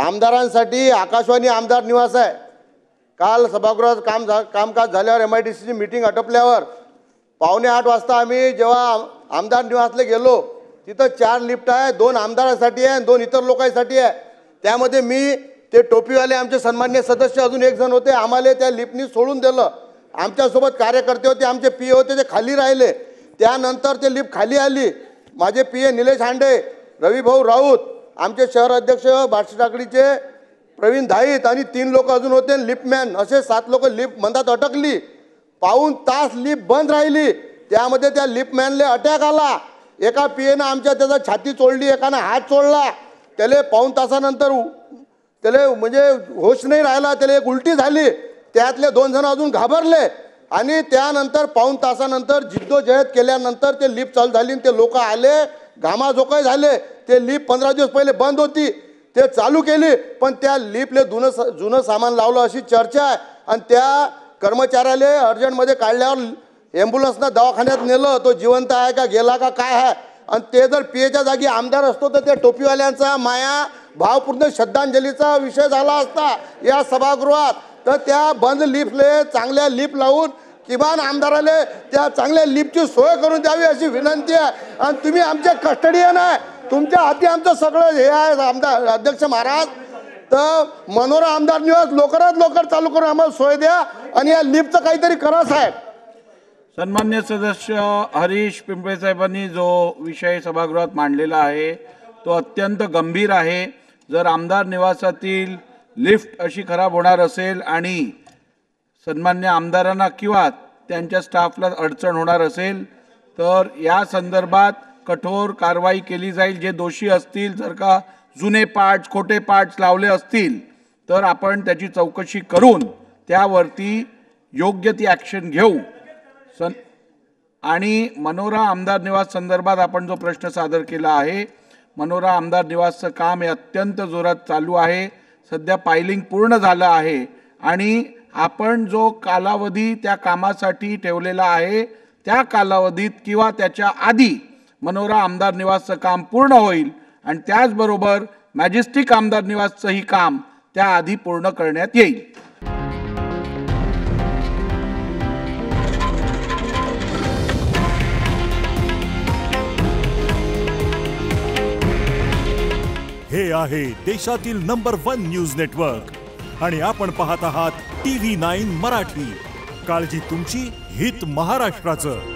आमदारांसाठी आकाशवाणी आमदार निवास आहे। काल सभागृहात कामकाज झाल्यावर MIDCची मीटिंग आटोपल्यावर 7:45 वाजता आम्ही जेव्हा आमदार निवासला गेलो, तिथं 4 लिफ्ट आहे, 2 आमदारांसाठी आहे, 2 इतर लोकांसाठी आहे। त्यामध्ये मी, ते टोपीवाले आमचे सन्माननीय सदस्य अजून एक जण होते, आम्हाला त्या लिफ्टनी सोडून दिलं। आमच्यासोबत कार्यकर्ते होते, आमचे PA होते, ते खाली राहिले। त्यानंतर ते लिफ्ट खाली आली। माझे PA निलेश हांडे, रविभाऊ राऊत, आमचे शहर अध्यक्ष बार्शी टाकडीचे प्रवीण धाईत आणि 3 लोक अजून होते, लिफ्टमॅन, असे 7 लोक लिफ्ट मधात अटकली। पाऊण तास लिफ्ट बंद राहिली। त्यामध्ये त्या लिफ्टमॅनले अटॅक आला। एका PAनं आमच्या त्याचा छाती चोळली, एकानं हात चोळला। त्याला पाऊण तासानंतर त्याला म्हणजे होश नाही राहिला, त्याला एक उलटी झाली। त्यातले 2 जण अजून घाबरले आणि त्यानंतर पाऊण तासानंतर जिद्दोजहद केल्यानंतर ते लिफ्ट चालू झाली। ते लोक आले, घामाझोकळे झाले। ते लिफ्ट 15 दिवस पहिले बंद होती, ते चालू केली, पण त्या लिफ्टले जुनं सामान लावलं अशी चर्चा आहे। आणि त्या कर्मचाऱ्याला अर्जंटमध्ये काढल्यावर ॲम्ब्युलन्सनं दवाखान्यात नेलं, तो जिवंत आहे का गेला का काय आहे। आणि ते जर PAच्या जागी आमदार असतो तर त्या टोपीवाल्यांचा माया भावपूर्ण श्रद्धांजलीचा विषय झाला असता या सभागृहात। तर त्या बंद लिफ्टले चांगल्या लिफ्ट लावून किमान आमदाराले त्या चांगल्या लिफ्टची सोय करून द्यावी अशी विनंती आहे। आणि तुम्ही आमचे कस्टडियन आहे, तुमच्या हाती आमचं सगळं हे आहे आमदार अध्यक्ष महाराज। तर मनोरा आमदार निवास लवकरात लवकर चालू करून आम्हाला सोय द्या आणि या लिफ्टचं काहीतरी करा साहेब। सन्मान्य सदस्य हरीश पिंपळे साहेबांनी जो विषय सभागृहात मांडलेला आहे तो अत्यंत गंभीर आहे। जर आमदार निवासातील लिफ्ट अशी खराब होणार असेल आणि सन्मान्य आमदारांना किंवा त्यांच्या स्टाफला अडचण होणार असेल तर या संदर्भात कठोर कारवाई केली जाईल। जे दोषी असतील, जर का जुने पार्ट्स, खोटे पार्ट्स लावले असतील तर आपण त्याची चौकशी करून त्यावरती योग्य ती ॲक्शन घेऊ। आणि मनोरा आमदार निवास संदर्भात आपण जो प्रश्न सादर केला आहे, मनोरा आमदार निवासचं काम हे अत्यंत जोरात चालू आहे। सध्या पायलिंग पूर्ण झालं आहे आणि आपण जो कालावधी त्या कामासाठी ठेवलेला आहे त्या कालावधीत किंवा त्याच्या आधी मनोरा आमदार निवासचं काम पूर्ण होईल आणि त्याचबरोबर मॅजेस्टिक आमदार निवासचंही काम त्याआधी पूर्ण करण्यात येईल। हे आहे देशातील नंबर 1 न्यूज नेटवर्क आणि आपण पाहत आहात TV9 मराठी। काळजी तुमची, हित महाराष्ट्राचं।